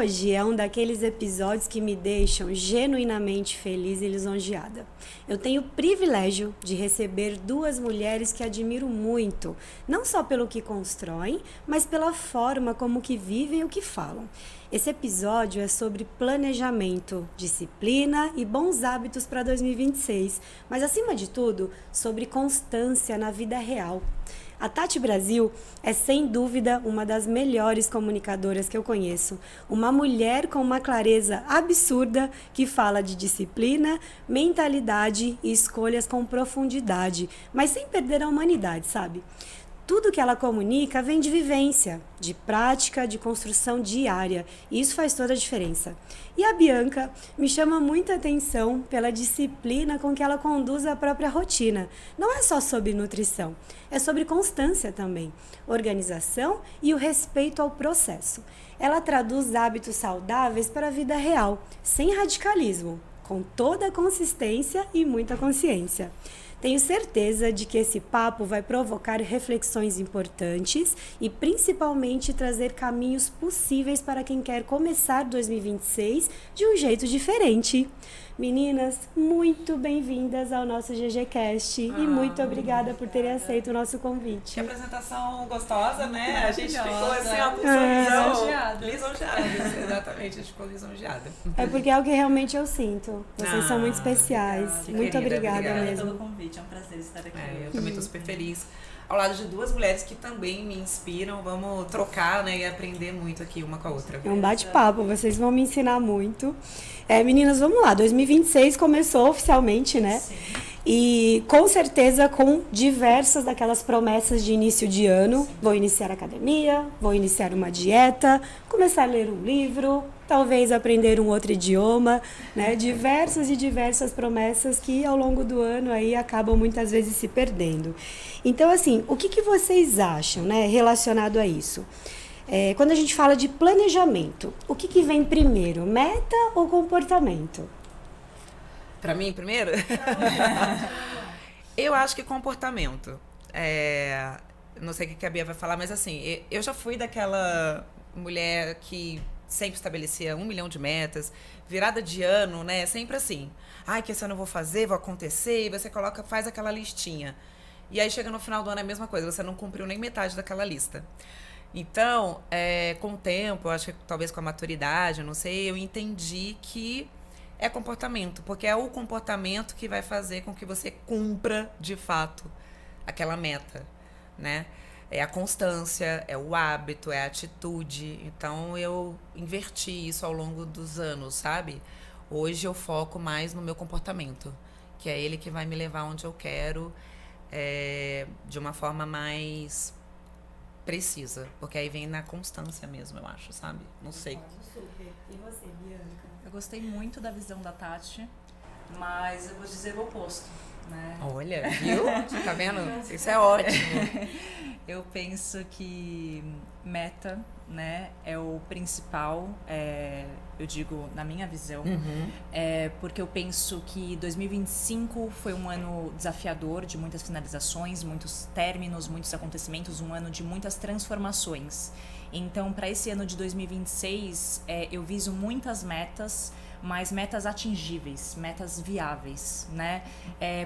hoje é um daqueles episódios que me deixam genuinamente feliz e lisonjeada. Eu tenho o privilégio de receber duas mulheres que admiro muito, não só pelo que constroem, mas pela forma como que vivem e o que falam. Esse episódio é sobre planejamento, disciplina e bons hábitos para 2026, mas acima de tudo, sobre constância na vida real. A Tati Brasil é, sem dúvida, uma das melhores comunicadoras que eu conheço. Uma mulher com uma clareza absurda que fala de disciplina, mentalidade e escolhas com profundidade, mas sem perder a humanidade, sabe? Tudo que ela comunica vem de vivência, de prática, de construção diária. E isso faz toda a diferença. E a Bianca me chama muita atenção pela disciplina com que ela conduz a própria rotina. Não é só sobre nutrição, é sobre constância também, organização e o respeito ao processo. Ela traduz hábitos saudáveis para a vida real, sem radicalismo, com toda a consistência e muita consciência. Tenho certeza de que esse papo vai provocar reflexões importantes e principalmente trazer caminhos possíveis para quem quer começar 2026 de um jeito diferente. Meninas, muito bem-vindas ao nosso GGCast e muito obrigada por terem aceito o nosso convite. Que apresentação gostosa, né? A gente ficou assim, ó, com um lisonjeada. Exatamente, a gente ficou lisonjeada. É porque é o que realmente eu sinto. Vocês são muito especiais. Obrigada, muito obrigada mesmo. Pelo convite, é um prazer estar aqui. Eu também estou super feliz. Ao lado de duas mulheres que também me inspiram, vamos trocar, né, e aprender muito aqui uma com a outra. É um bate-papo, vocês vão me ensinar muito. Meninas, vamos lá, 2026 começou oficialmente, né? Sim. E com certeza com diversas daquelas promessas de início de ano. Sim. Vou iniciar a academia, vou iniciar uma dieta, começar a ler um livro, talvez aprender um outro idioma, né? Diversas promessas que ao longo do ano aí acabam muitas vezes se perdendo. Então, assim, o que vocês acham, né, relacionado a isso? Quando a gente fala de planejamento, o que vem primeiro, meta ou comportamento? Pra mim, primeiro? Eu acho que comportamento. Não sei o que a Bia vai falar, mas assim, eu já fui daquela mulher que sempre estabelecia 1 milhão de metas, virada de ano, né? Sempre assim. Ai, que esse ano eu vou fazer, vou acontecer, e você faz aquela listinha. E aí chega no final do ano é a mesma coisa, você não cumpriu nem metade daquela lista. Então, com o tempo, eu acho que talvez com a maturidade, eu não sei, eu entendi que é comportamento, porque é o comportamento que vai fazer com que você cumpra, de fato, aquela meta, né? É a constância, é o hábito, é a atitude. Então, eu inverti isso ao longo dos anos, sabe? Hoje eu foco mais no meu comportamento, que é ele que vai me levar onde eu quero, de uma forma mais precisa, porque aí vem na constância mesmo, eu acho, sabe? Não sei. Super. E você, Bianca? Eu gostei muito da visão da Tati, mas eu vou dizer o oposto, né? Olha, viu? Tá vendo? Isso é ótimo. Eu penso que meta, né, é o principal, eu digo, na minha visão, porque eu penso que 2025 foi um ano desafiador, de muitas finalizações, muitos términos, muitos acontecimentos, um ano de muitas transformações. Então, para esse ano de 2026, eu viso muitas metas, mas metas atingíveis, metas viáveis, né?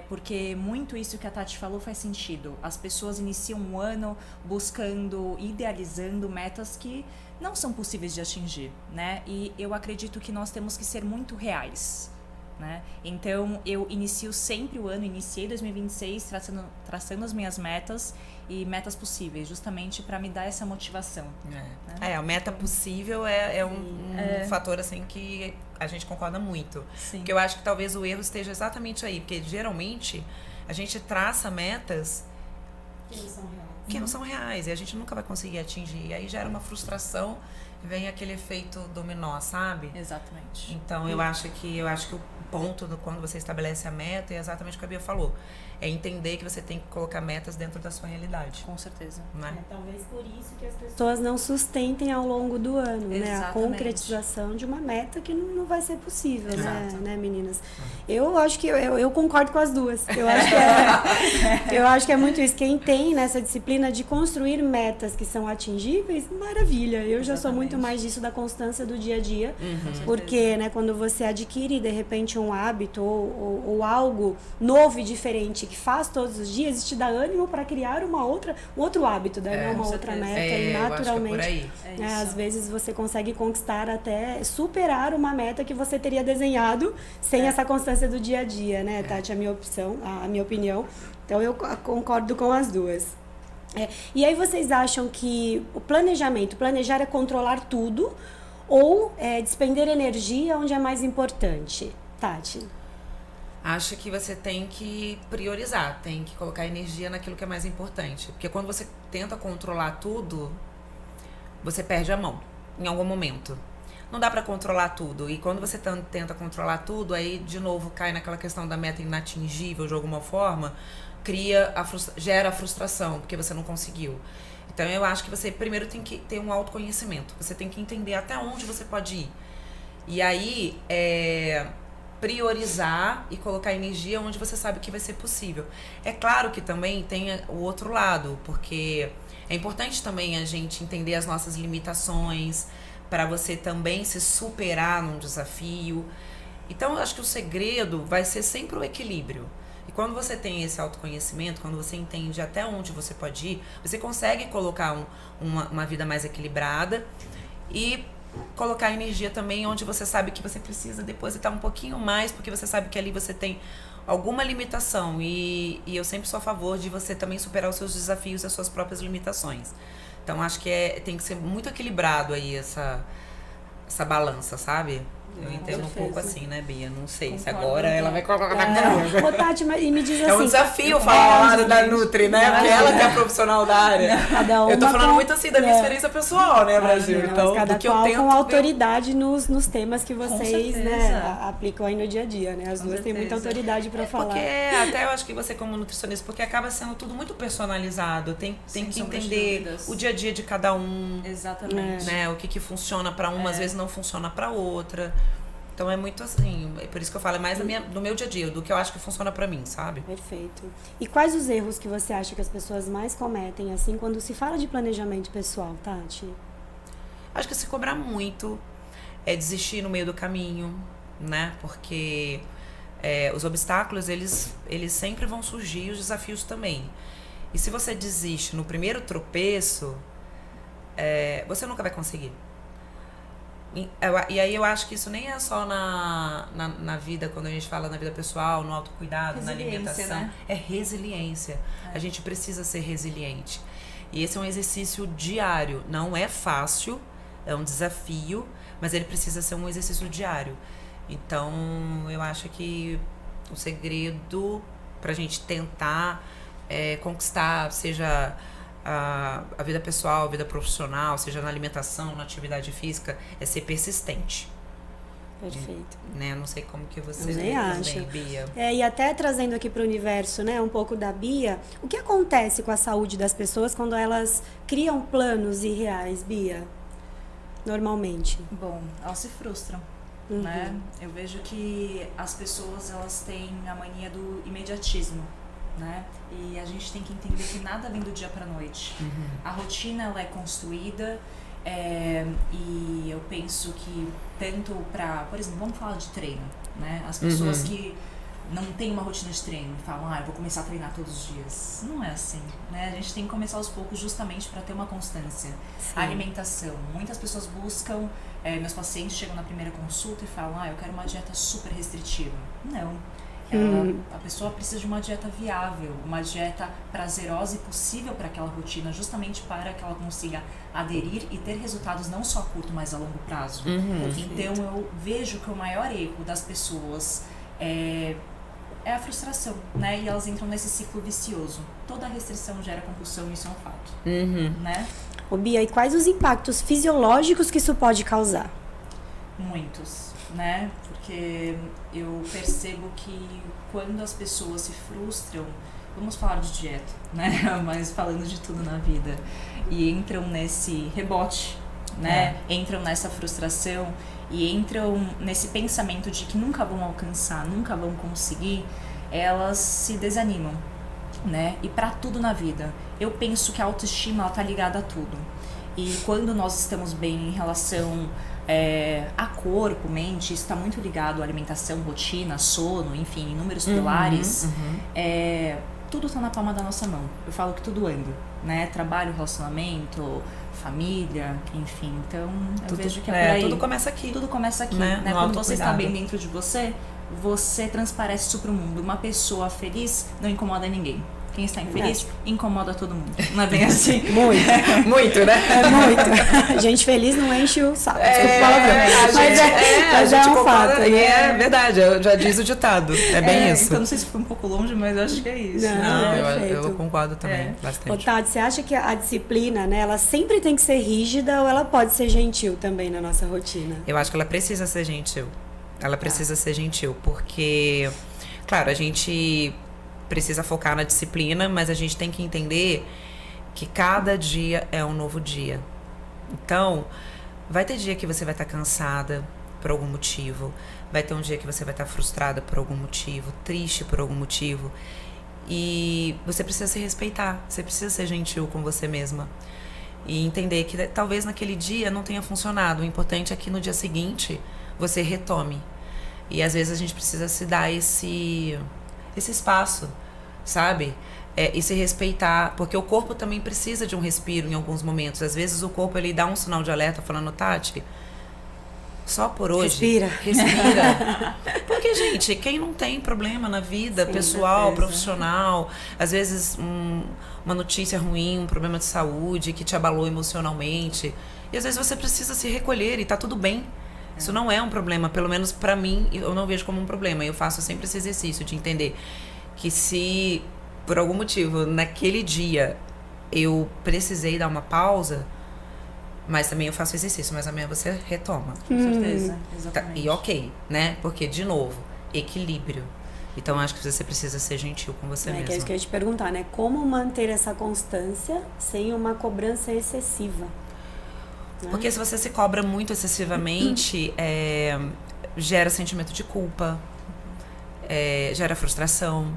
Porque muito isso que a Tati falou faz sentido. As pessoas iniciam um ano buscando, idealizando metas que não são possíveis de atingir, né? E eu acredito que nós temos que ser muito reais, né? Então, eu iniciei 2026 traçando as minhas metas e metas possíveis, justamente para me dar essa motivação. A meta possível é um fator assim que a gente concorda muito. Sim. Porque eu acho que talvez o erro esteja exatamente aí, porque geralmente a gente traça metas que não são reais e a gente nunca vai conseguir atingir. E aí gera uma frustração, vem aquele efeito dominó, sabe? Exatamente. Então eu acho que o ponto quando você estabelece a meta é exatamente o que a Bia falou. É entender que você tem que colocar metas dentro da sua realidade. Com certeza. Né? Talvez por isso que as pessoas não sustentem ao longo do ano, né? A concretização de uma meta que não vai ser possível, né, meninas? Eu acho que eu concordo com as duas. Eu acho que é muito isso. Quem tem nessa disciplina de construir metas que são atingíveis, maravilha. Eu já sou muito muito mais disso da constância do dia a dia, porque, né, quando você adquire, de repente, um hábito ou algo novo e diferente que faz todos os dias, isso te dá ânimo para criar um outro hábito, né, uma outra meta, e naturalmente, às vezes você consegue conquistar até superar uma meta que você teria desenhado sem essa constância do dia a dia, né, Tati? A minha opinião. Então, eu concordo com as duas. E aí, vocês acham que o planejar é controlar tudo ou despender energia onde é mais importante? Tati? Acho que você tem que priorizar, tem que colocar energia naquilo que é mais importante. Porque quando você tenta controlar tudo, você perde a mão em algum momento. Não dá pra controlar tudo. E quando você tenta controlar tudo, aí de novo cai naquela questão da meta inatingível de alguma forma, gera a frustração, porque você não conseguiu. Então eu acho que você primeiro tem que ter um autoconhecimento. Você tem que entender até onde você pode ir. E aí, priorizar e colocar energia onde você sabe que vai ser possível. É claro que também tem o outro lado, porque é importante também a gente entender as nossas limitações, para você também se superar num desafio. Então, eu acho que o segredo vai ser sempre o equilíbrio. E quando você tem esse autoconhecimento, quando você entende até onde você pode ir, você consegue colocar uma vida mais equilibrada e colocar energia também onde você sabe que você precisa depositar um pouquinho mais, porque você sabe que ali você tem alguma limitação. E eu sempre sou a favor de você também superar os seus desafios e as suas próprias limitações. Então, acho que tem que ser muito equilibrado aí essa balança, sabe? Eu entendo um pouco assim, né, Bia? Não sei se agora ela vai colocar na Ô, Tati, e me diz assim... É um desafio falar da Nutri, né? Porque ela que é a profissional da área. Eu tô falando muito assim da minha experiência pessoal, né, Brasil? Não, então, cada do que qual eu tento... com autoridade nos temas que vocês, né, aplicam aí no dia a dia, né? As duas têm muita autoridade pra falar. Porque até eu acho que você como nutricionista, porque acaba sendo tudo muito personalizado. Tem que entender o dia a dia de cada um. Exatamente. Né? O que funciona pra uma, às vezes não funciona pra outra. Então é muito assim, é por isso que eu falo, é mais do meu dia a dia, do que eu acho que funciona pra mim, sabe? Perfeito. E quais os erros que você acha que as pessoas mais cometem, assim, quando se fala de planejamento pessoal, Tati? Acho que se cobrar muito, é desistir no meio do caminho, né? Porque os obstáculos, eles sempre vão surgir, os desafios também. E se você desiste no primeiro tropeço, você nunca vai conseguir. E aí eu acho que isso nem é só na vida, quando a gente fala na vida pessoal, no autocuidado, na alimentação. Né? É resiliência. A gente precisa ser resiliente. E esse é um exercício diário. Não é fácil, é um desafio, mas ele precisa ser um exercício diário. Então, eu acho que o segredo pra gente tentar conquistar, seja a vida pessoal, a vida profissional, seja na alimentação, na atividade física, é ser persistente. Perfeito. Né? Não sei como que você vê também, Bia. E até trazendo aqui para o universo, né, um pouco da Bia, o que acontece com a saúde das pessoas quando elas criam planos irreais, Bia? Normalmente. Bom, elas se frustram. Né? Eu vejo que as pessoas, elas têm a mania do imediatismo. Né? E a gente tem que entender que nada vem do dia para noite. A rotina, ela é construída, e eu penso que tanto para, por exemplo, vamos falar de treino, né? As pessoas que não têm uma rotina de treino e falam, eu vou começar a treinar todos os dias. Não é assim, né? A gente tem que começar aos poucos justamente para ter uma constância. Sim. A alimentação, muitas pessoas buscam, meus pacientes chegam na primeira consulta e falam, eu quero uma dieta super restritiva. Não. A pessoa precisa de uma dieta viável, uma dieta prazerosa e possível para aquela rotina, justamente para que ela consiga aderir e ter resultados não só a curto, mas a longo prazo. Então eu vejo que o maior erro das pessoas é a frustração, né? E elas entram nesse ciclo vicioso. Toda restrição gera compulsão, isso é um fato. Né? Ô Bia, e quais os impactos fisiológicos que isso pode causar? Muitos, né? Porque eu percebo que quando as pessoas se frustram, vamos falar de dieta, né? Mas falando de tudo na vida, e entram nesse rebote, né? Entram nessa frustração e entram nesse pensamento de que nunca vão alcançar, nunca vão conseguir, elas se desanimam, né? E para tudo na vida, eu penso que a autoestima ela tá ligada a tudo. E quando nós estamos bem em relação a corpo, mente, isso está muito ligado à alimentação, rotina, sono, enfim, inúmeros pilares. Tudo está na palma da nossa mão. Eu falo que tudo anda, né? Trabalho, relacionamento, família, enfim. Então, eu vejo que é por aí. Tudo começa aqui. Tudo começa aqui, né? Quando você está bem dentro de você, você transparece isso para o mundo. Uma pessoa feliz não incomoda ninguém. Quem está infeliz incomoda todo mundo. Não é bem assim? Muito. Muito, né? Muito. Gente feliz não enche o saco. Desculpa o palavrão. Mas é um fato. É verdade, já diz o ditado. É bem isso. Então, não sei se foi um pouco longe, mas eu acho que é isso. Não, eu concordo também, bastante. Ô, Tati, você acha que a disciplina, né, ela sempre tem que ser rígida ou ela pode ser gentil também na nossa rotina? Eu acho que ela precisa ser gentil. Ela precisa ser gentil, porque, claro, a gente precisa focar na disciplina, mas a gente tem que entender que cada dia é um novo dia. Então, vai ter dia que você vai estar cansada por algum motivo, vai ter um dia que você vai estar frustrada por algum motivo, triste por algum motivo, e você precisa se respeitar, você precisa ser gentil com você mesma e entender que talvez naquele dia não tenha funcionado. O importante é que no dia seguinte você retome. E às vezes a gente precisa se dar esse espaço, sabe? E se respeitar, porque o corpo também precisa de um respiro em alguns momentos. Às vezes o corpo ele dá um sinal de alerta falando, Tati, só por hoje. Respira. Porque, gente, quem não tem problema na vida pessoal, profissional, às vezes uma notícia ruim, um problema de saúde que te abalou emocionalmente, e às vezes você precisa se recolher e tá tudo bem. Isso não é um problema, pelo menos pra mim, eu não vejo como um problema. Eu faço sempre esse exercício de entender que se, por algum motivo, naquele dia eu precisei dar uma pausa, mas também eu faço exercício, mas amanhã você retoma. Com certeza, exatamente. E ok, né? Porque, de novo, equilíbrio. Então, acho que você precisa ser gentil com você mesmo. Que é isso que eu ia te perguntar, né? Como manter essa constância sem uma cobrança excessiva? Porque se você se cobra muito excessivamente, gera sentimento de culpa, gera frustração.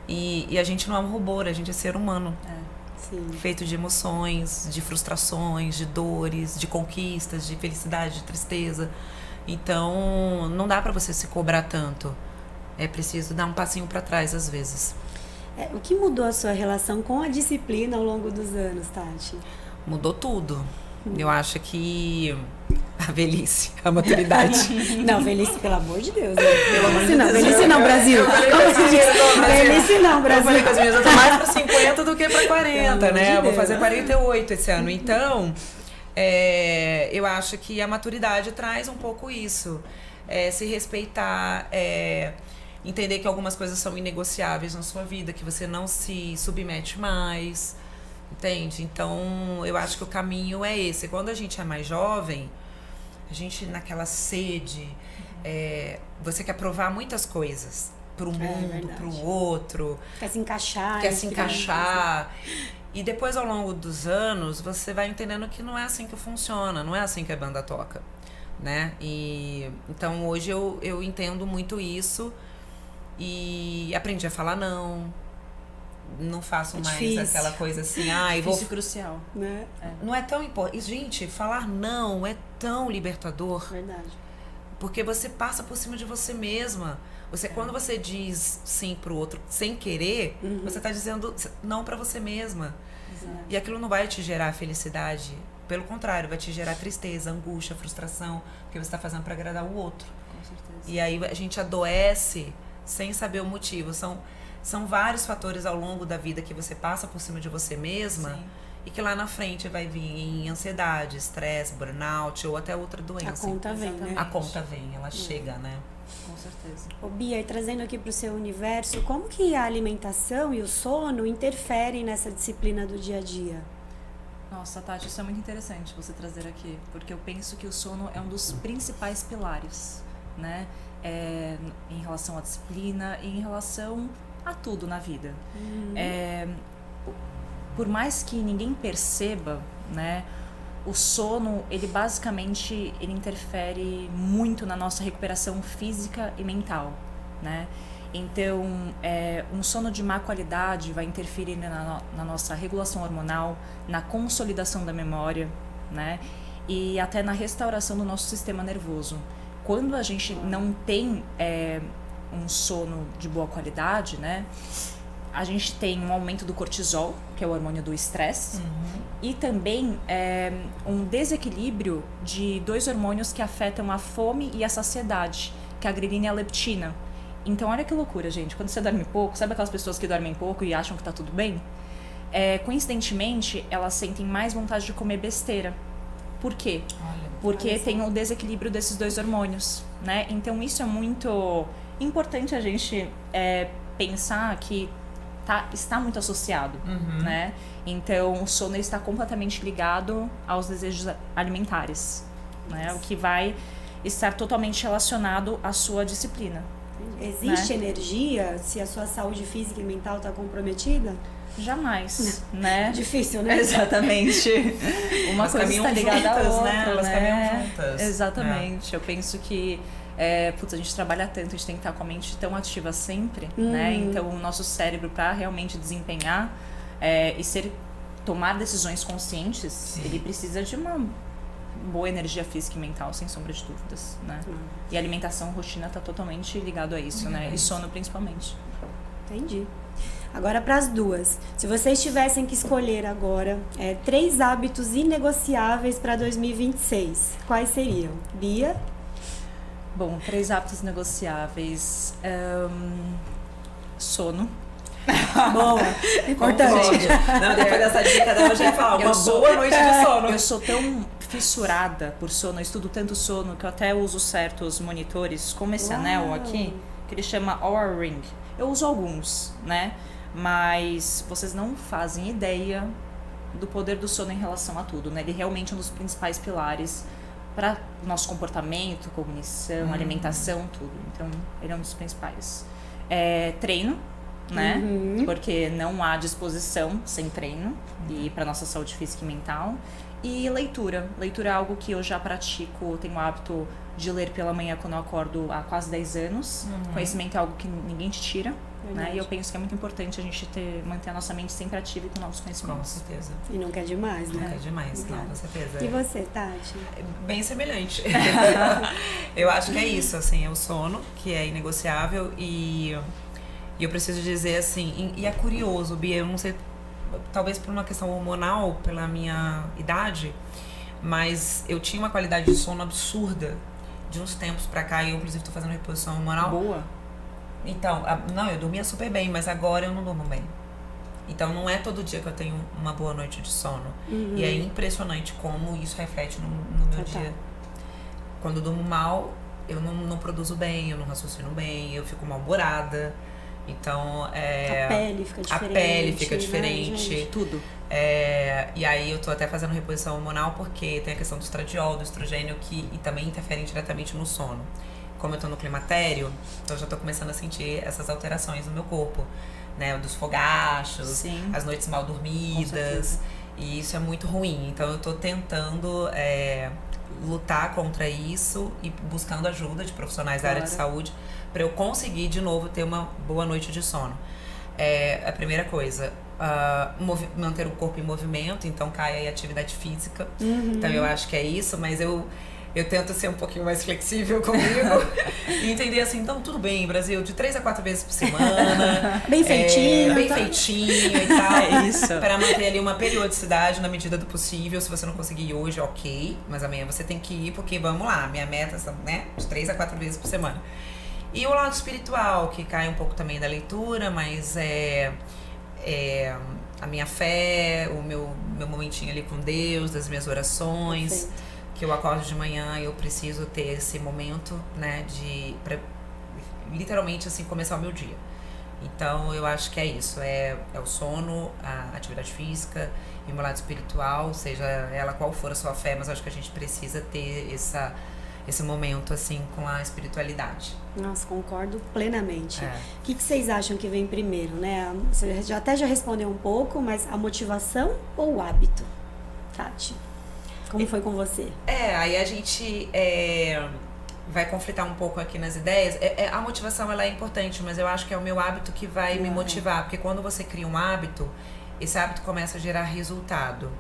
E a gente não é um robô, a gente é ser humano. Sim. Feito de emoções, de frustrações, de dores, de conquistas, de felicidade, de tristeza. Então, não dá pra você se cobrar tanto. É preciso dar um passinho pra trás, às vezes. O que mudou a sua relação com a disciplina ao longo dos anos, Tati? Mudou tudo. Eu acho que a velhice, a maturidade. Não, velhice, pelo amor de Deus. Velhice não, Brasil. Velhice não, Brasil. Eu falei com as minhas, eu tô mais pra 50 do que pra 40, né? Eu vou fazer 48 esse ano. Então, eu acho que a maturidade traz um pouco isso. Se respeitar, entender que algumas coisas são inegociáveis na sua vida, que você não se submete mais. Entende? Então, eu acho que o caminho é esse. Quando a gente é mais jovem, a gente naquela sede, você quer provar muitas coisas pro mundo, pro outro. Quer se encaixar. Quer se encaixar. E depois, ao longo dos anos, você vai entendendo que não é assim que funciona, não é assim que a banda toca, né? Então, hoje eu entendo muito isso e aprendi a falar não. Não faço mais difícil. Aquela coisa assim, Difícil, crucial. Né? Não é tão importante. Gente, falar não é tão libertador. Verdade. Porque você passa por cima de você mesma. Quando você diz sim pro outro sem querer, você tá dizendo não pra você mesma. Exato. E aquilo não vai te gerar felicidade. Pelo contrário, vai te gerar tristeza, angústia, frustração, porque você tá fazendo pra agradar o outro. Com certeza. E aí a gente adoece sem saber o motivo. São vários fatores ao longo da vida que você passa por cima de você mesma. Sim. E que lá na frente vai vir em ansiedade, estresse, burnout ou até outra doença. A conta vem, né? A conta vem, ela chega, né? Com certeza. Ô, Bia, e trazendo aqui para o seu universo, como que a alimentação e o sono interferem nessa disciplina do dia a dia? Nossa, Tati, isso é muito interessante você trazer aqui, porque eu penso que o sono é um dos principais pilares, né? Em relação à disciplina e em relação a tudo na vida. Por mais que ninguém perceba, né, o sono, ele basicamente interfere muito na nossa recuperação física e mental, né? Então, um sono de má qualidade vai interferir na nossa regulação hormonal, na consolidação da memória, né? E até na restauração do nosso sistema nervoso. Quando a gente não tem um sono de boa qualidade, né? A gente tem um aumento do cortisol, que é o hormônio do estresse, e também um desequilíbrio de 2 hormônios que afetam a fome e a saciedade, que é a grelina e a leptina. Então, olha que loucura, gente. Quando você dorme pouco, sabe aquelas pessoas que dormem pouco e acham que tá tudo bem? Coincidentemente, elas sentem mais vontade de comer besteira. Por quê? Porque tem o desequilíbrio desses 2 hormônios, né? Então, isso é muito importante a gente pensar que está muito associado, né? Então, o sono está completamente ligado aos desejos alimentares, né? O que vai estar totalmente relacionado à sua disciplina. Existe energia se a sua saúde física e mental está comprometida? Jamais, né? Difícil, né? Exatamente. Uma coisa está ligada à outra, né? Elas caminham juntas. Exatamente. Eu penso que a gente trabalha tanto, a gente tem que estar com a mente tão ativa sempre, né? Então, o nosso cérebro, para realmente desempenhar e tomar decisões conscientes, ele precisa de uma boa energia física e mental, sem sombra de dúvidas, né? E a alimentação, rotina, tá totalmente ligado a isso, né? E sono, principalmente. Entendi. Agora para as duas. Se vocês tivessem que escolher agora 3 hábitos inegociáveis para 2026, quais seriam? Bia? Bom, 3 hábitos negociáveis. Sono. Boa, importante. Não, depois dessa dica dela, já ia falar uma boa noite de sono. Eu sou tão fissurada por sono, eu estudo tanto sono que eu até uso certos monitores, como esse anel aqui, que ele chama Oura Ring. Eu uso alguns, né? Mas vocês não fazem ideia do poder do sono em relação a tudo, né? Ele realmente é um dos principais pilares para nosso comportamento, cognição, alimentação, tudo. Então, ele é um dos principais. Treino, né? Porque não há disposição sem treino e para nossa saúde física e mental. E leitura. Leitura é algo que eu já pratico, tenho o hábito de ler pela manhã quando eu acordo há quase 10 anos. Conhecimento é algo que ninguém te tira. Né? E eu penso que é muito importante a gente manter a nossa mente sempre ativa e com novos conhecimentos. Com certeza. E nunca é demais, né? Nunca é demais, não, com certeza. E você, Tati? Bem semelhante. Eu acho que é isso, assim, é o sono, que é inegociável e eu preciso dizer assim, e é curioso, Bia, eu não sei, talvez por uma questão hormonal, pela minha idade, mas eu tinha uma qualidade de sono absurda de uns tempos pra cá e eu inclusive tô fazendo reposição hormonal. Boa. Então, não, eu dormia super bem, mas agora eu não durmo bem. Então, não é todo dia que eu tenho uma boa noite de sono. E é impressionante como isso reflete no meu dia. Quando eu durmo mal, eu não produzo bem, eu não raciocino bem, eu fico mal-humorada. Então, a pele fica diferente. A pele fica diferente. Né, tudo. E aí eu tô até fazendo reposição hormonal porque tem a questão do estradiol, do estrogênio, e também interferem diretamente no sono. Como eu tô no climatério, então eu já tô começando a sentir essas alterações no meu corpo, né? Dos fogachos, Sim. as noites mal dormidas, e isso é muito ruim. Então eu tô tentando lutar contra isso e buscando ajuda de profissionais da área de saúde para eu conseguir de novo ter uma boa noite de sono. A primeira coisa, manter o corpo em movimento, então cai aí a atividade física. Então eu acho que é isso, mas eu tento ser um pouquinho mais flexível comigo e entender assim, então tudo bem, Brasil, de 3 a 4 vezes por semana. Bem feitinho. Bem feitinho e tal. É isso. Para manter ali uma periodicidade na medida do possível. Se você não conseguir ir hoje, ok. Mas amanhã você tem que ir, porque vamos lá, minha meta é, né, de 3 a 4 vezes por semana. E o lado espiritual, que cai um pouco também da leitura, mas a minha fé, o meu momentinho ali com Deus, das minhas orações. Perfeito. Que eu acordo de manhã e eu preciso ter esse momento, né, pra literalmente assim começar o meu dia. Então eu acho que é isso, é o sono, a atividade física e o meu lado espiritual, seja ela qual for a sua fé, mas eu acho que a gente precisa ter esse momento assim com a espiritualidade. Nossa, concordo plenamente. O que vocês acham que vem primeiro, né? Você já respondeu um pouco, mas a motivação ou o hábito, Tati? Como foi com você? Aí a gente vai conflitar um pouco aqui nas ideias. A motivação, ela é importante, mas eu acho que é o meu hábito que vai me motivar. Porque quando você cria um hábito, esse hábito começa a gerar resultado.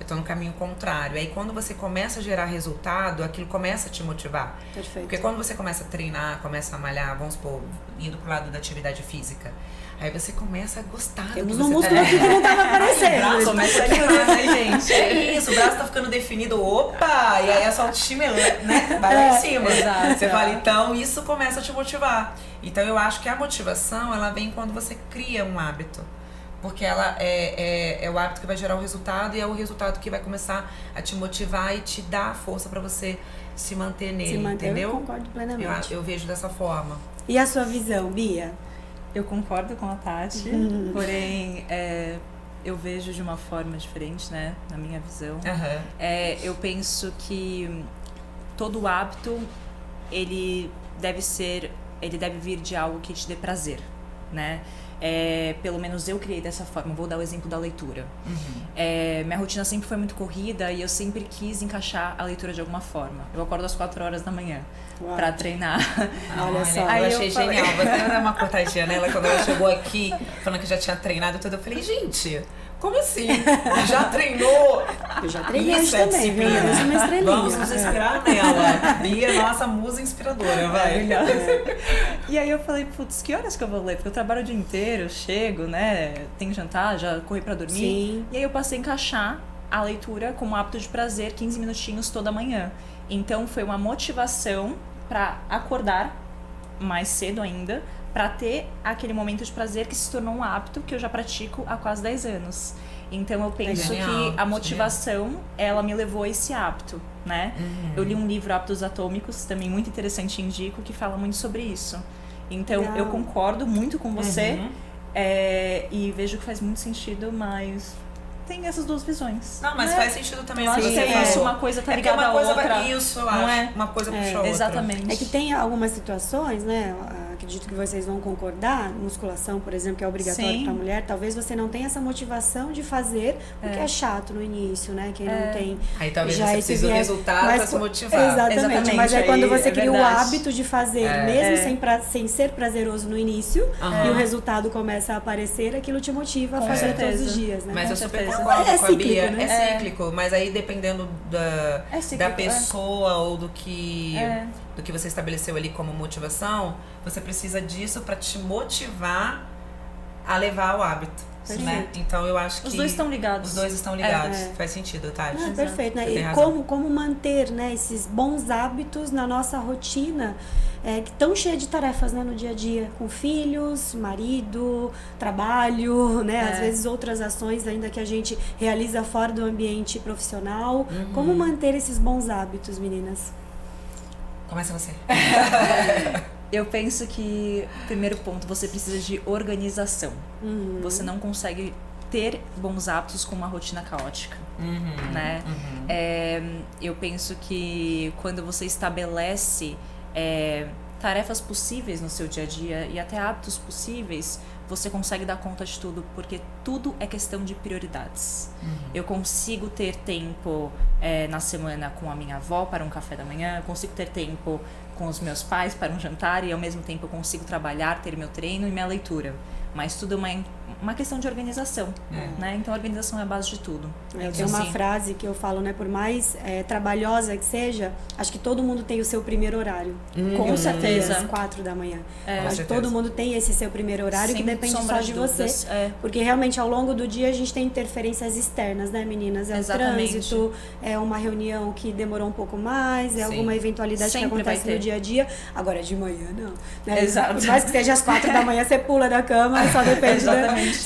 Eu tô no caminho contrário. Aí quando você começa a gerar resultado, aquilo começa a te motivar. Perfeito. Porque quando você começa a treinar, começa a malhar, vamos supor, indo pro lado da atividade física, aí você começa a gostar do que Temos você um músculo aqui que não tava aparecendo. Começa a animar, né, gente? É isso, o braço tá ficando definido, opa! E aí a sua autoestima, né, vai lá em cima. Exato. Você fala, então isso começa a te motivar. Então eu acho que a motivação, ela vem quando você cria um hábito. Porque ela é o hábito que vai gerar o resultado e é o resultado que vai começar a te motivar e te dar força pra você se manter nele, entendeu? Eu concordo plenamente. Eu vejo dessa forma. E a sua visão, Bia? Eu concordo com a Tati, porém eu vejo de uma forma diferente, né, na minha visão. Uhum. Eu penso que todo hábito, ele deve vir de algo que te dê prazer, né? Pelo menos eu criei dessa forma. Vou dar o exemplo da leitura. Minha rotina sempre foi muito corrida e eu sempre quis encaixar a leitura de alguma forma. Eu acordo às 4 horas da manhã pra treinar. Olha só. Eu achei genial. Vou até dar uma cortadinha nela. Quando ela chegou aqui falando que já tinha treinado e tudo, eu falei, gente, como assim? Já treinou? Eu já treinei isso também, viu? Eu sou uma estrelinha. Vamos nos inspirar nela. Bia, nossa musa inspiradora, vai. E aí eu falei, putz, que horas que eu vou ler? Porque eu trabalho o dia inteiro, chego, né? Tenho que jantar, já corri pra dormir. Sim. E aí eu passei a encaixar a leitura como hábito de prazer, 15 minutinhos toda manhã. Então foi uma motivação pra acordar mais cedo ainda, pra ter aquele momento de prazer que se tornou um hábito que eu já pratico há quase 10 anos. Então eu penso que a motivação, ela me levou a esse hábito, né? Eu li um livro, Hábitos Atômicos, também muito interessante, indico, que fala muito sobre isso. Então eu concordo muito com você e vejo que faz muito sentido, mas tem essas duas visões. Não, mas faz sentido também. Eu acho que é isso, uma coisa tá ligada à outra. Isso, eu acho. Uma coisa puxa a outra. Exatamente. É que tem algumas situações, né? Acredito que vocês vão concordar. Musculação, por exemplo, que é obrigatório para mulher. Talvez você não tenha essa motivação de fazer, porque é chato no início, né? Quem não tem. Aí talvez você precise do resultado para se motivar. Exatamente. Mas é quando você cria o hábito de fazer, mesmo sem ser prazeroso no início, e o resultado começa a aparecer, aquilo te motiva a fazer todos os dias, né? Mas eu super concordo com a Bia. Né? É cíclico, mas aí dependendo da pessoa ou do que você estabeleceu ali como motivação, você precisa disso para te motivar a levar ao hábito, né? Então eu acho que os dois estão ligados. Os dois estão ligados. Faz sentido, Tati. Perfeito, né? E como manter, né, esses bons hábitos na nossa rotina, que tão cheia de tarefas, né, no dia a dia, com filhos, marido, trabalho, né? Às vezes outras ações ainda que a gente realiza fora do ambiente profissional. Como manter esses bons hábitos, meninas? Começa você. Eu penso que, primeiro ponto, você precisa de organização. Você não consegue ter bons hábitos com uma rotina caótica, né? Eu penso que quando você estabelece tarefas possíveis no seu dia a dia e até hábitos possíveis, você consegue dar conta de tudo, porque tudo é questão de prioridades. Eu consigo ter tempo na semana com a minha avó para um café da manhã, eu consigo ter tempo com os meus pais para um jantar e ao mesmo tempo eu consigo trabalhar, ter meu treino e minha leitura. Mas tudo é uma questão de organização, né? Então a organização é a base de tudo. Tem uma frase que eu falo, né? Por mais trabalhosa que seja, acho que todo mundo tem o seu primeiro horário. Com certeza. Às 4 da manhã. Acho que todo mundo tem esse seu primeiro horário, que depende só de você. Porque realmente ao longo do dia a gente tem interferências externas, né, meninas? É o trânsito, é uma reunião que demorou um pouco mais, é alguma eventualidade que acontece no dia a dia. Agora de manhã, não. Né? Exato. Por mais que seja às 4 da manhã, você pula da cama, só depende da gente.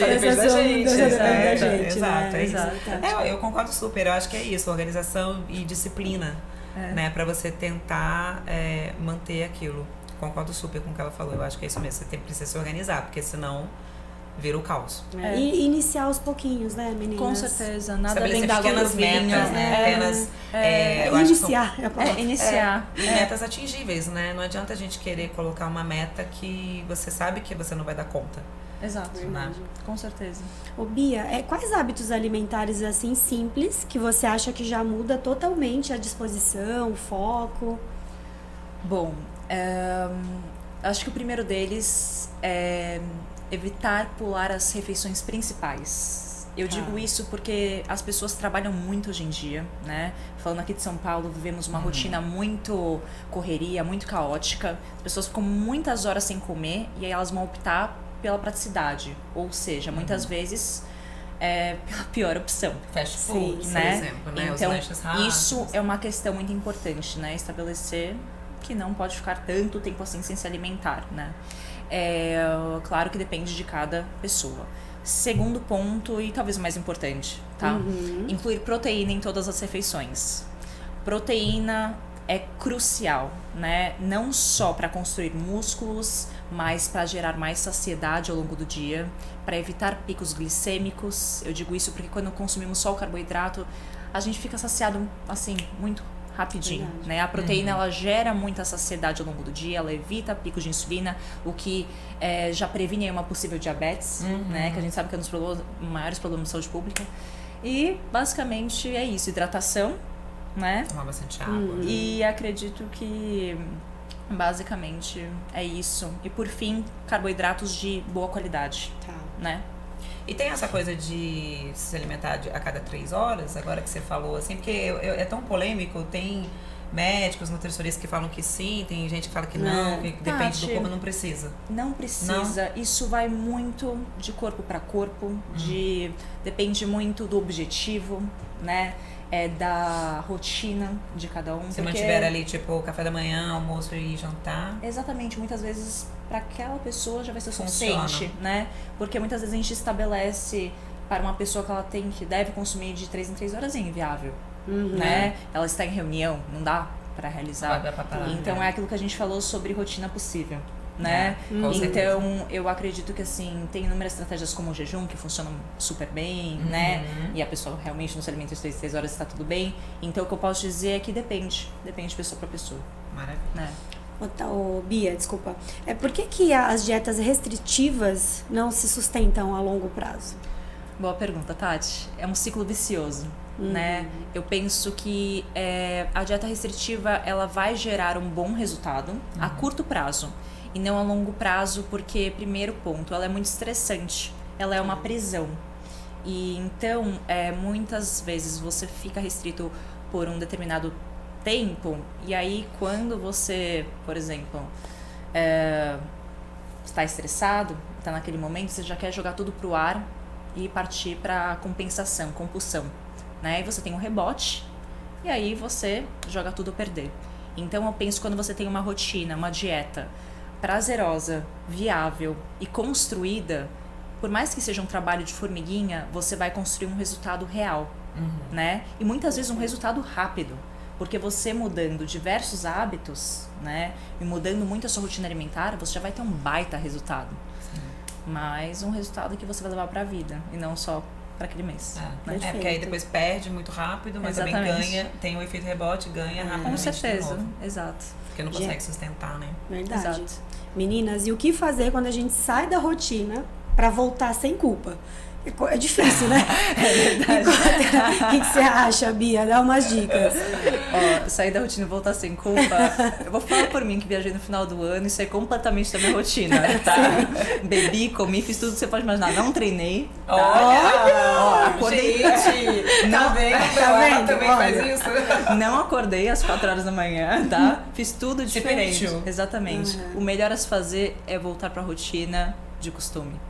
Exato. Eu concordo super. Eu acho que é isso, organização e disciplina, né, para você tentar manter aquilo. Concordo super com o que ela falou. Eu acho que é isso mesmo. Você precisa se organizar, porque senão vira o caos. E iniciar aos pouquinhos, né, meninas? Com certeza. Nada bem dar pequenas metas, né? Apenas iniciar. E metas atingíveis, né? Não adianta a gente querer colocar uma meta que você sabe que você não vai dar conta. Exato, com certeza. Ô Bia, quais hábitos alimentares assim simples que você acha que já muda totalmente a disposição, o foco? Bom, acho que o primeiro deles é evitar pular as refeições principais. Eu digo isso porque as pessoas trabalham muito hoje em dia, né? Falando aqui de São Paulo, vivemos uma rotina muito correria, muito caótica. As pessoas ficam muitas horas sem comer e aí elas vão optar pela praticidade. Ou seja, muitas vezes pela pior opção. Fast food, né? por exemplo, né? Então, os lanches rápidos. isso é uma questão muito importante, né? Estabelecer que não pode ficar tanto tempo assim sem se alimentar, né? Claro que depende de cada pessoa. Segundo ponto, e talvez o mais importante, tá? Incluir proteína em todas as refeições. Proteína é crucial, né? Não só para construir músculos, mas para gerar mais saciedade ao longo do dia, para evitar picos glicêmicos. Eu digo isso porque quando consumimos só o carboidrato, a gente fica saciado assim muito rapidinho, né? A proteína ela gera muita saciedade ao longo do dia, ela evita picos de insulina, o que já previne uma possível diabetes, né? Que a gente sabe que é um dos maiores problemas de saúde pública. E basicamente é isso, hidratação, né? Tomar bastante água. E acredito que basicamente é isso. E por fim, carboidratos de boa qualidade, né? E tem essa coisa de se alimentar a cada 3 horas, agora que você falou, assim, porque é tão polêmico, tem médicos, nutricionistas que falam que sim, tem gente que fala que não, que depende do corpo, não precisa. Não precisa, isso vai muito de corpo para corpo, depende muito do objetivo, né? Da rotina de cada um. Se mantiver ali, tipo, café da manhã, almoço e jantar. Exatamente, muitas vezes para aquela pessoa já vai ser suficiente, né? Porque muitas vezes a gente estabelece para uma pessoa que deve consumir de 3 em 3 horas é inviável, né? Ela está em reunião, não dá para realizar. Não dá pra parar, então é aquilo que a gente falou sobre rotina possível, né? Então eu acredito que assim tem inúmeras estratégias como o jejum que funcionam super bem, né? E a pessoa realmente não se alimenta de 3 horas, está tudo bem. Então o que eu posso dizer é que depende de pessoa para pessoa. Maravilha. Né? Bia, desculpa. Por que as dietas restritivas não se sustentam a longo prazo? Boa pergunta, Tati. É um ciclo vicioso, né? Eu penso que a dieta restritiva ela vai gerar um bom resultado a curto prazo e não a longo prazo, porque, primeiro ponto, ela é muito estressante. Ela é uma prisão. E então, muitas vezes você fica restrito por um determinado tempo e aí quando você, por exemplo, está estressado, está naquele momento, você já quer jogar tudo pro ar e partir para compensação, compulsão, né? E você tem um rebote e aí você joga tudo a perder. Então eu penso quando você tem uma rotina, uma dieta prazerosa, viável e construída, por mais que seja um trabalho de formiguinha, você vai construir um resultado real, né? E muitas vezes um resultado rápido, porque você mudando diversos hábitos, né? E mudando muito a sua rotina alimentar, você já vai ter um baita resultado. Mas um resultado que você vai levar pra vida e não só para aquele mês. Porque aí depois perde muito rápido, mas também ganha, tem o efeito rebote, ganha rapidamente. Com certeza, de novo, exato. porque não consegue sustentar, né? Verdade. Exato. Meninas, e o que fazer quando a gente sai da rotina para voltar sem culpa? É difícil, né? É verdade. O que você acha, Bia? Dá umas dicas. Sair da rotina e voltar sem culpa. Eu vou falar por mim que viajei no final do ano, isso é completamente da minha rotina, tá? Bebi, comi, fiz tudo que você pode imaginar. Não treinei. Tá? Olha! Acordei. Gente! Tá vendo? Ela também faz isso. Não acordei às 4 horas da manhã, tá? Fiz tudo diferente. Permitiu. Exatamente. O melhor a se fazer é voltar pra rotina de costume.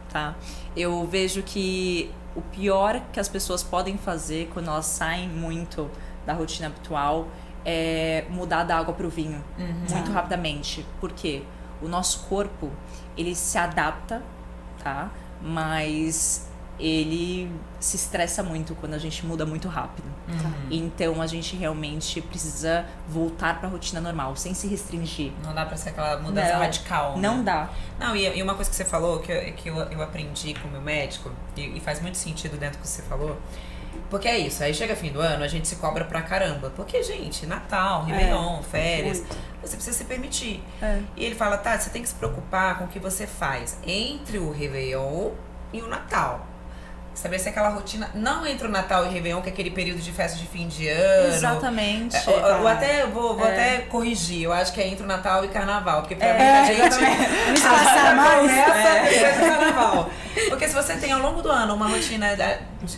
Tá? Eu vejo que o pior que as pessoas podem fazer quando elas saem muito da rotina habitual é mudar da água para o vinho muito rapidamente. Por quê? O nosso corpo, ele se adapta, tá? Mas ele se estressa muito quando a gente muda muito rápido. Então a gente realmente precisa voltar para a rotina normal, sem se restringir. Não dá pra ser aquela mudança radical, né? Não dá. Não, e uma coisa que você falou, que eu aprendi com o meu médico, e faz muito sentido dentro do que você falou, porque é isso, aí chega fim do ano, a gente se cobra pra caramba. Porque, gente, Natal, Réveillon, férias, você precisa se permitir. E ele fala, tá, você tem que se preocupar com o que você faz entre o Réveillon e o Natal. estabelecer aquela rotina, não entre o Natal e Réveillon, que é aquele período de festa de fim de ano. Exatamente. Eu até vou até corrigir, eu acho que é entre o Natal e Carnaval, porque pra muita gente Vamos passar mais. começa o Carnaval. Porque se você tem ao longo do ano uma rotina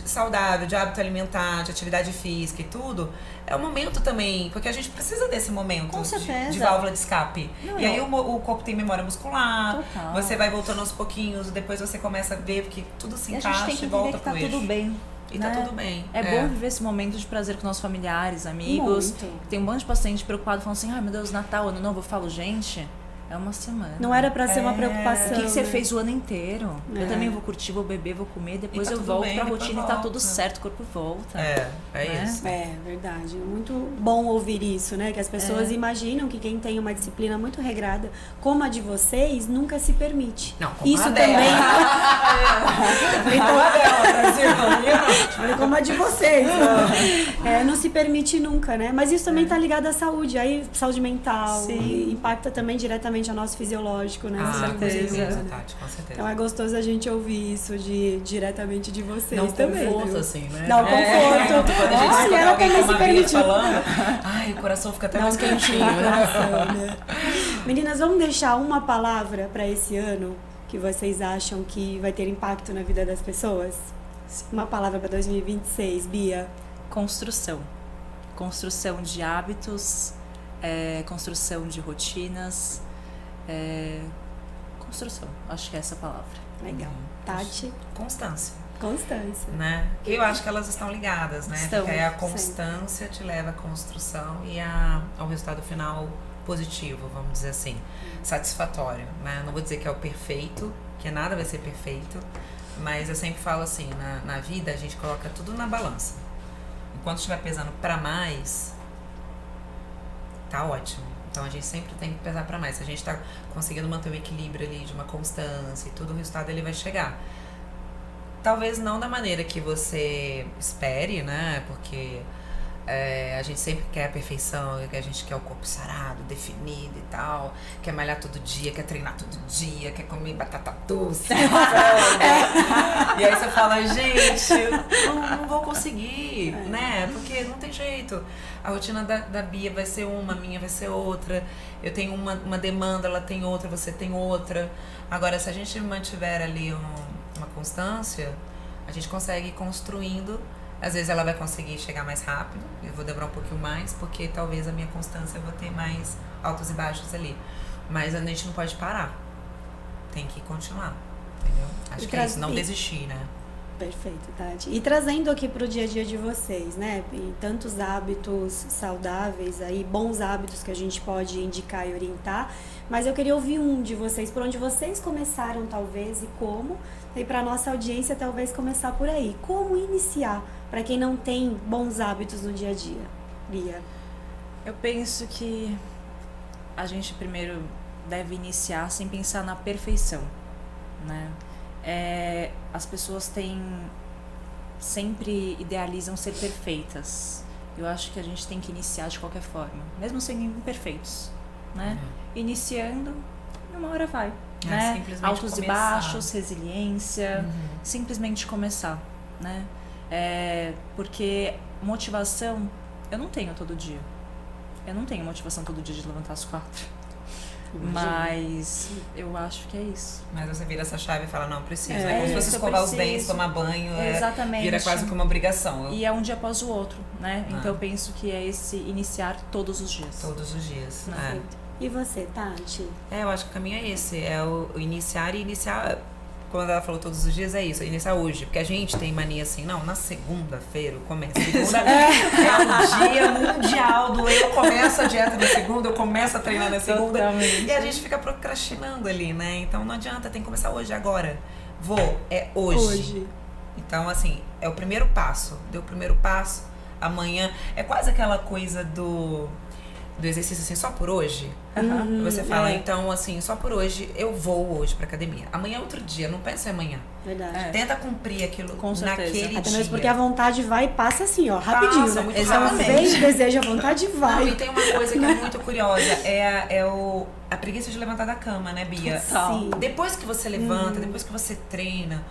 saudável, de hábito alimentar, de atividade física e tudo, é um momento também, porque a gente precisa desse momento Com certeza. de válvula de escape. Não, e aí o corpo tem memória muscular, Total. você vai voltando aos pouquinhos, depois você começa a ver que tudo se E a encaixa gente tem que e volta entender que tá pro tudo eixo. bem. E né? tá tudo bem. É bom viver esse momento de prazer com nossos familiares, amigos. Muito. Tem um monte de paciente preocupado falando assim, ai meu Deus, Natal, Ano Novo. Eu falo, gente, é uma semana. Não era pra ser uma preocupação. O que você né? fez o ano inteiro? É. Eu também vou curtir, vou beber, vou comer, depois E tá eu tudo volto bem, pra depois rotina e tá volta. tudo certo, o corpo volta. É Né? isso. É, verdade. Muito bom ouvir isso, né? Que as pessoas imaginam que quem tem uma disciplina muito regrada, como a de vocês, nunca se permite. Não, como isso a também. Então, Falei como a de vocês. Não se permite nunca, né? Mas isso também tá ligado à saúde, aí saúde mental, Sim. e impacta também diretamente ao nosso fisiológico, né? com certeza. certeza, Tati, com certeza. Então é gostoso a gente ouvir isso diretamente de vocês Não também. conforto, viu? assim, né? Dá um conforto. Quando a gente Olha, escuta ela alguém também como se a Bia permitiu. falando, ai, o coração fica até mais quentinho, né? Meninas, vamos deixar uma palavra para esse ano que vocês acham que vai ter impacto na vida das pessoas? Uma palavra para 2026, Bia. Construção. Construção de hábitos, construção de rotinas. Construção, acho que é essa a palavra. Legal. Tati, Constância, constância. né? Eu acho que elas estão ligadas, né? Estão, Porque aí a constância te leva à construção e ao resultado final positivo, vamos dizer assim. Satisfatório, né? Não vou dizer que é o perfeito, que nada vai ser perfeito, mas eu sempre falo assim, na vida a gente coloca tudo na balança. Enquanto estiver pesando pra mais, tá ótimo. Então a gente sempre tem que pesar pra mais. Se a gente tá conseguindo manter o equilíbrio ali de uma constância e tudo, o resultado ele vai chegar. Talvez não da maneira que você espere, né? Porque a gente sempre quer a perfeição, a gente quer o corpo sarado, definido e tal, quer malhar todo dia, quer treinar todo dia, quer comer batata doce. E aí você fala, gente, não vou conseguir, né? Porque não tem jeito. A rotina da Bia vai ser uma, a minha vai ser outra. Eu tenho uma demanda, ela tem outra, você tem outra. Agora, se a gente mantiver ali uma constância, a gente consegue ir construindo. Às vezes ela vai conseguir chegar mais rápido, eu vou demorar um pouquinho mais, porque talvez a minha constância eu vou ter mais altos e baixos ali. Mas a gente não pode parar. Tem que continuar, entendeu? Acho que é isso, não desistir, né? Perfeito, Tati. E trazendo aqui para o dia a dia de vocês, né? E tantos hábitos saudáveis aí, bons hábitos que a gente pode indicar e orientar. Mas eu queria ouvir um de vocês, por onde vocês começaram talvez e como. E para nossa audiência talvez começar por aí. Como iniciar para quem não tem bons hábitos no dia a dia? Bia. Eu penso que a gente primeiro deve iniciar sem pensar na perfeição, né? As pessoas sempre idealizam ser perfeitas. Eu acho que a gente tem que iniciar de qualquer forma, mesmo sendo imperfeitos, né? Iniciando, uma hora vai, né? Simplesmente Altos começar. e baixos, resiliência, simplesmente começar, né? Porque motivação eu não tenho todo dia. Eu não tenho motivação todo dia de levantar às 4. Mas eu acho que é isso. Mas você vira essa chave e fala, não, preciso. É como se isso, fosse eu escovar os preciso. dentes, tomar banho. Exatamente. Vira quase que uma obrigação. E é um dia após o outro, né? Então eu penso que é esse iniciar todos os dias. Todos os dias. Perfeito. E você, Tati? Eu acho que o caminho é esse. É o iniciar e iniciar. Quando ela falou todos os dias, é isso, é iniciar hoje. Porque a gente tem mania assim, não, na segunda-feira eu começo. Segunda é o dia mundial do eu começo a dieta na segunda, eu começo a treinar na segunda. Totalmente. E a gente fica procrastinando ali, né? Então não adianta, tem que começar hoje, agora. É hoje. Então, assim, é o primeiro passo. Deu o primeiro passo, amanhã. É quase aquela coisa do exercício assim, só por hoje. Você fala, então, assim, só por hoje eu vou hoje pra academia. Amanhã é outro dia, não pensa em amanhã. Verdade. Tenta cumprir aquilo Com certeza. naquele Até dia. mesmo porque a vontade vai e passa assim, ó, rapidinho. Passa né? muito Então, rapidamente. vem, deseja, a vontade vai. Não, e tem uma coisa que é muito curiosa, a preguiça de levantar da cama, né, Bia? Total. Sim. Depois que você levanta, depois que você treina,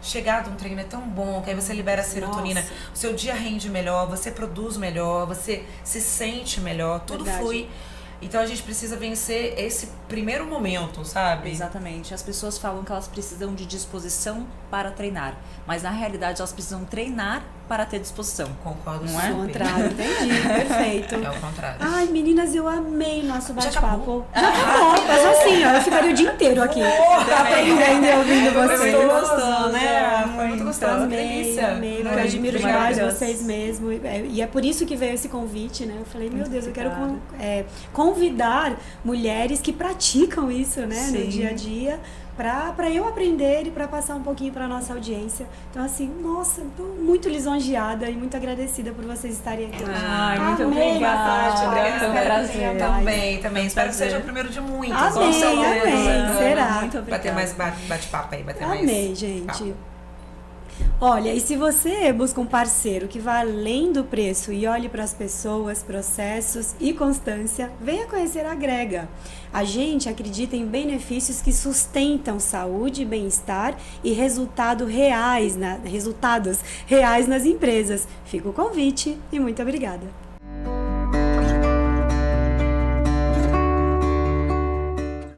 chegar de um treino é tão bom, que aí você libera a serotonina, o seu dia rende melhor, você produz melhor, você se sente melhor, tudo flui. Então a gente precisa vencer esse primeiro momento, sabe? Exatamente. As pessoas falam que elas precisam de disposição para treinar, mas na realidade elas precisam treinar para ter disposição. Concordo, não é? O contrário, entendi, perfeito. É o contrário. Ai, meninas, eu amei nosso bate-papo. Já acabou, mas assim, ó, eu ficaria o dia inteiro aqui aprendendo e ouvindo vocês. Gostou, né? Foi muito gostoso, Amei, amei, porque eu admiro demais vocês mesmo. E é por isso que veio esse convite, né? Eu falei, meu Deus, eu quero convidar mulheres que praticam isso, né, no dia a dia, para eu aprender e para passar um pouquinho para nossa audiência. Então, assim, nossa, estou muito lisonjeada e muito agradecida por vocês estarem aqui. Ai, muito obrigada. Foi um prazer. Também. Espero que seja o primeiro de muitos. Amém, será? Muito obrigada. Bater mais bate-papo aí, Amei, gente. Olha, e se você busca um parceiro que vá além do preço e olhe para as pessoas, processos e constância, venha conhecer a Grega. A gente acredita em benefícios que sustentam saúde, bem-estar e resultados reais nas empresas. Fica o convite e muito obrigada.